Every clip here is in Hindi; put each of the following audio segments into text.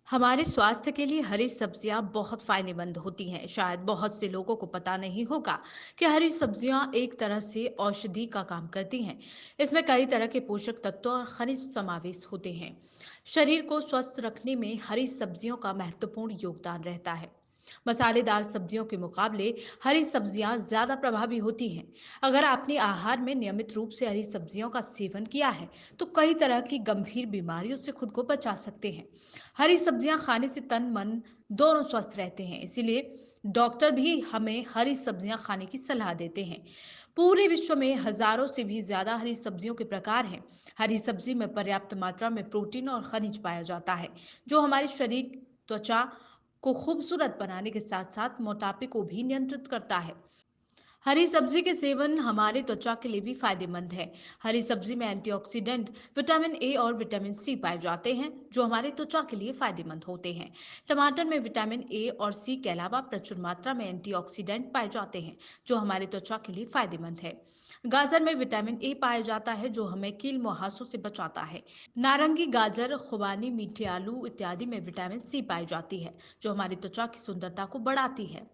हमारे स्वास्थ्य के लिए हरी सब्जियां बहुत फायदेमंद होती हैं। शायद बहुत से लोगों को पता नहीं होगा कि हरी सब्जियां एक तरह से औषधि का काम करती हैं। इसमें कई तरह के पोषक तत्व और खनिज समावेश होते हैं। शरीर को स्वस्थ रखने में हरी सब्जियों का महत्वपूर्ण योगदान रहता है। मसालेदार सब्जियों के मुकाबले हरी सब्जियां ज्यादा प्रभावी होती हैं। अगर आपने आहार में नियमित रूप से हरी सब्जियों का सेवन किया है तो कई तरह की गंभीर बीमारियों से खुद को बचा सकते हैं। हरी सब्जियां खाने से तन मन दोनों स्वस्थ रहते हैं, इसीलिए डॉक्टर भी हमें हरी सब्जियां खाने की सलाह देते हैं। पूरे विश्व में हजारों से भी ज्यादा हरी सब्जियों के प्रकार हैं। हरी सब्जी में पर्याप्त मात्रा में प्रोटीन और खनिज पाया जाता है, जो हमारे शरीर, त्वचा को खूबसूरत बनाने के साथ साथ मोटापे को भी नियंत्रित करता है। हरी सब्जी के सेवन हमारे त्वचा के लिए भी फायदेमंद है। हरी सब्जी में एंटीऑक्सीडेंट विटामिन ए और विटामिन सी पाए जाते हैं, जो हमारे त्वचा के लिए फायदेमंद होते हैं। टमाटर में विटामिन ए और सी के अलावा प्रचुर मात्रा में एंटीऑक्सीडेंट पाए जाते हैं, जो हमारे त्वचा के लिए फायदेमंद है। गाजर में विटामिन ए पाया जाता है, जो हमें कील मुहासों से बचाता है। नारंगी, गाजर, खुबानी, मीठे आलू इत्यादि में विटामिन सी पाई जाती है, जो हमारी त्वचा की सुंदरता को बढ़ाती है।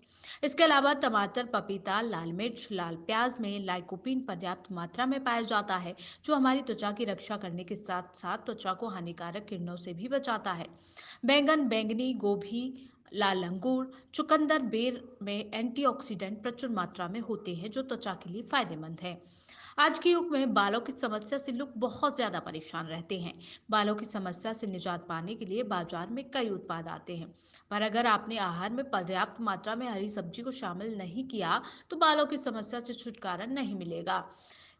इसके अलावा टमाटर, पपीता, लाल मिर्च, लाल प्याज में लाइकोपीन पर्याप्त मात्रा में पाया जाता है, जो हमारी त्वचा की रक्षा करने के साथ साथ त्वचा को हानिकारक किरणों से भी बचाता है। बैंगन, बैंगनी, गोभी, लाल अंगूर, चुकंदर, बेर में एंटीऑक्सीडेंट प्रचुर मात्रा में होते हैं, जो त्वचा के लिए फायदेमंद है। आज के युग में बालों की समस्या से लोग बहुत ज्यादा परेशान रहते हैं। बालों की समस्या से निजात पाने के लिए बाजार में कई उत्पाद आते हैं, पर अगर आपने आहार में पर्याप्त मात्रा में हरी सब्जी को शामिल नहीं किया तो बालों की समस्या से छुटकारा नहीं मिलेगा।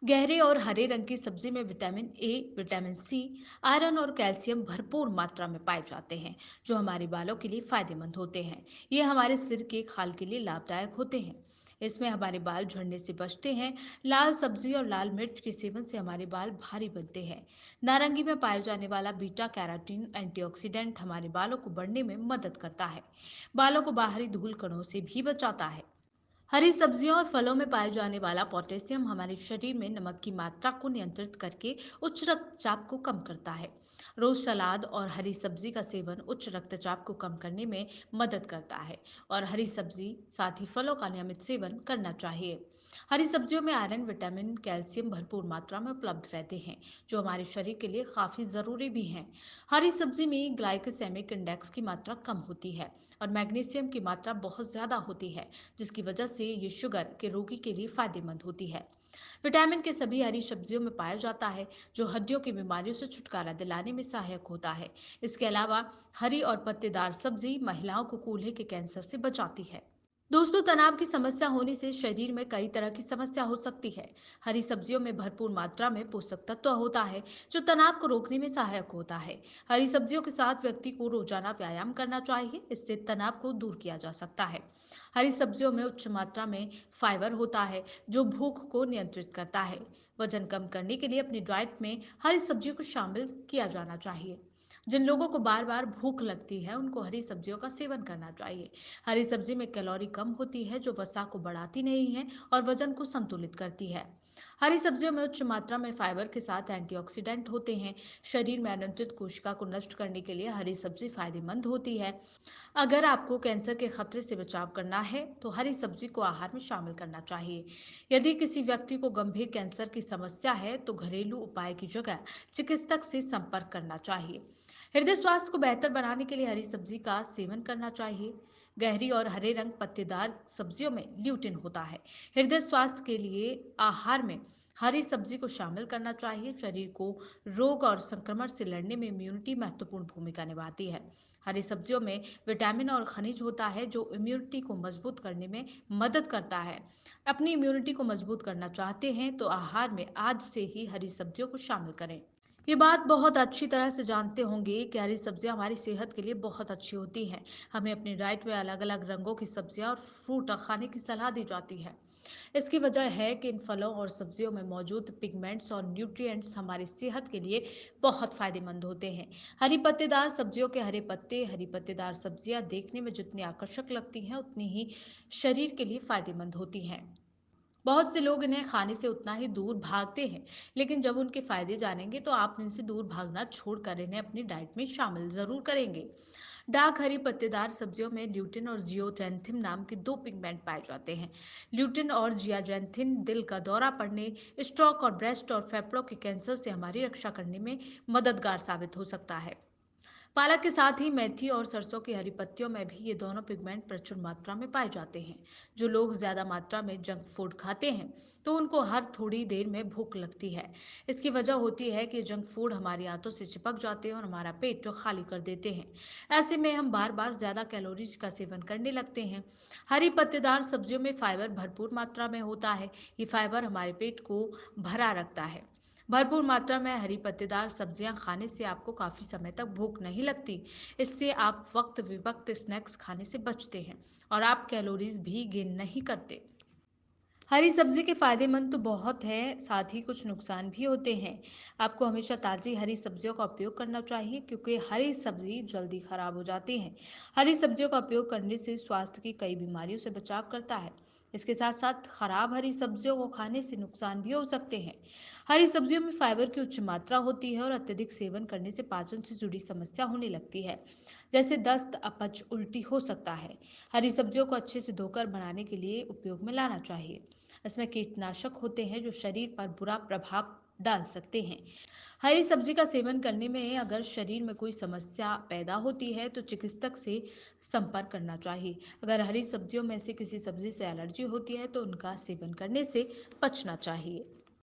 गहरे और हरे रंग की सब्जी में vitamin A, vitamin C, iron और कैल्शियम भरपूर मात्रा में पाए जाते हैं, जो हमारे बालों के लिए फायदेमंद होते हैं। ये हमारे सिर के खाल के लिए लाभदायक होते हैं। इसमें हमारे बाल झड़ने से बचते हैं। लाल सब्जी और लाल मिर्च के सेवन से हमारे बाल भारी बनते हैं। नारंगी में पाए जाने वाला बीटा कैरोटीन एंटीऑक्सीडेंट हमारे बालों को बढ़ने में मदद करता है। बालों को बाहरी धूल कणों से भी बचाता है। हरी सब्जियों और फलों में पाए जाने वाला पोटेशियम हमारे शरीर में नमक की मात्रा को नियंत्रित करके उच्च रक्तचाप को कम करता है। रोज सलाद और हरी सब्जी का सेवन उच्च रक्तचाप को कम करने में मदद करता है, और हरी सब्जी साथ ही फलों का नियमित सेवन करना चाहिए। हरी सब्जियों में आयरन, विटामिन, कैल्शियम भरपूर मात्रा में उपलब्ध रहते हैं, जो हमारे शरीर के लिए काफी जरूरी भी हैं। हरी सब्जी में ग्लाइकेसेमिक इंडेक्स की मात्रा कम होती है और मैग्नीशियम की मात्रा बहुत ज्यादा होती है, जिसकी वजह से ये शुगर के रोगी के लिए फायदेमंद होती है। विटामिन के सभी हरी सब्जियों में पाया जाता है, जो हड्डियों की बीमारियों से छुटकारा दिलाने में सहायक होता है। इसके अलावा हरी और पत्तेदार सब्जी महिलाओं को कूल्हे के कैंसर से बचाती है। दोस्तों, तनाव की समस्या होने से शरीर में कई तरह की समस्या हो सकती है। हरी सब्जियों में भरपूर मात्रा में पोषक तत्व होता है, जो तनाव को रोकने में सहायक होता है। हरी सब्जियों के साथ व्यक्ति को रोजाना व्यायाम करना चाहिए, इससे तनाव को दूर किया जा सकता है। हरी सब्जियों में उच्च मात्रा में फाइबर होता है, जो भूख को नियंत्रित करता है। वजन कम करने के लिए अपनी डाइट में हरी सब्जियों को शामिल किया जाना चाहिए। जिन लोगों को बार बार भूख लगती है, उनको हरी सब्जियों का सेवन करना चाहिए। हरी सब्जी में कैलोरी कम होती है, जो वसा को बढ़ाती नहीं है और वजन को संतुलित करती है। हरी सब्जियों में उच्च मात्रा में फाइबर के साथ एंटीऑक्सीडेंट होते हैं। शरीर में अनियंत्रित कोशिका को नष्ट करने के लिए हरी सब्जी फायदेमंद होती है। अगर आपको कैंसर के खतरे से बचाव करना है तो हरी सब्जी को आहार में शामिल करना चाहिए। यदि किसी व्यक्ति को गंभीर कैंसर की समस्या है तो घरेलू उपाय की जगह चिकित्सक से संपर्क करना चाहिए। हृदय स्वास्थ्य को बेहतर बनाने के लिए हरी सब्जी का सेवन करना चाहिए। गहरी और हरे रंग पत्तेदार सब्जियों में ल्यूटिन होता है। हृदय स्वास्थ्य के लिए आहार में हरी सब्जी को शामिल करना चाहिए। शरीर को रोग और संक्रमण से लड़ने में इम्यूनिटी महत्वपूर्ण भूमिका निभाती है। हरी सब्जियों में विटामिन और खनिज होता है, जो इम्यूनिटी को मजबूत करने में मदद करता है। अपनी इम्यूनिटी को मजबूत करना चाहते हैं तो आहार में आज से ही हरी सब्जियों को शामिल करें। ये बात बहुत अच्छी तरह से जानते होंगे कि हरी सब्जियां हमारी सेहत के लिए बहुत अच्छी होती हैं। हमें अपनी डाइट में अलग अलग रंगों की सब्जियां और फ्रूट खाने की सलाह दी जाती है। इसकी वजह है कि इन फलों और सब्जियों में मौजूद पिगमेंट्स और न्यूट्रिएंट्स हमारी सेहत के लिए बहुत फायदेमंद होते हैं। हरी पत्तेदार सब्जियों के हरे पत्ते, हरी पत्तेदार सब्जियां देखने में जितनी आकर्षक लगती हैं, उतनी ही शरीर के लिए फायदेमंद होती हैं। बहुत से लोग इन्हें खाने से उतना ही दूर भागते हैं, लेकिन जब उनके फायदे जानेंगे तो आप इनसे दूर भागना छोड़कर इन्हें अपनी डाइट में शामिल जरूर करेंगे। डार्क हरी पत्तेदार सब्जियों में ल्यूटिन और जियोजैंथिन नाम के दो पिगमेंट पाए जाते हैं। ल्यूटिन और जियाजैंथिन दिल का दौरा पड़ने, स्ट्रोक और ब्रेस्ट और फेफड़ों के कैंसर से हमारी रक्षा करने में मददगार साबित हो सकता है। पालक के साथ ही मेथी और सरसों की हरी पत्तियों में भी ये दोनों पिगमेंट प्रचुर मात्रा में पाए जाते हैं। जो लोग ज्यादा मात्रा में जंक फूड खाते हैं तो उनको हर थोड़ी देर में भूख लगती है। इसकी वजह होती है कि जंक फूड हमारी आंतों से चिपक जाते हैं और हमारा पेट जो खाली कर देते हैं। ऐसे में हम बार बार ज्यादा कैलोरीज का सेवन करने लगते हैं। हरी पत्तेदार सब्जियों में फाइबर भरपूर मात्रा में होता है। ये फाइबर हमारे पेट को भरा रखता है। भरपूर मात्रा में हरी पत्तेदार सब्जियां खाने से आपको काफी समय तक भूख नहीं लगती। इससे आप वक्त विवक्त स्नैक्स खाने से बचते हैं और आप कैलोरीज भी गेन नहीं करते। हरी सब्जी के फायदेमंद तो बहुत है, साथ ही कुछ नुकसान भी होते हैं। आपको हमेशा ताज़ी हरी सब्जियों का उपयोग करना चाहिए क्योंकि हरी सब्जी जल्दी खराब हो जाती हैं। हरी सब्जियों का उपयोग करने से स्वास्थ्य की कई बीमारियों से बचाव करता है। इसके साथ साथ खराब हरी सब्जियों को खाने से नुकसान भी हो सकते हैं। हरी सब्जियों में फाइबर की उच्च मात्रा होती है और अत्यधिक सेवन करने से पाचन से जुड़ी समस्या होने लगती है, जैसे दस्त, अपच, उल्टी हो सकता है। हरी सब्जियों को अच्छे से धोकर बनाने के लिए उपयोग में लाना चाहिए। इसमें कीटनाशक होते हैं जो शरीर पर बुरा प्रभाव डाल सकते हैं। हरी सब्जी का सेवन करने में अगर शरीर में कोई समस्या पैदा होती है तो चिकित्सक से संपर्क करना चाहिए। अगर हरी सब्जियों में से किसी सब्जी से एलर्जी होती है तो उनका सेवन करने से बचना चाहिए।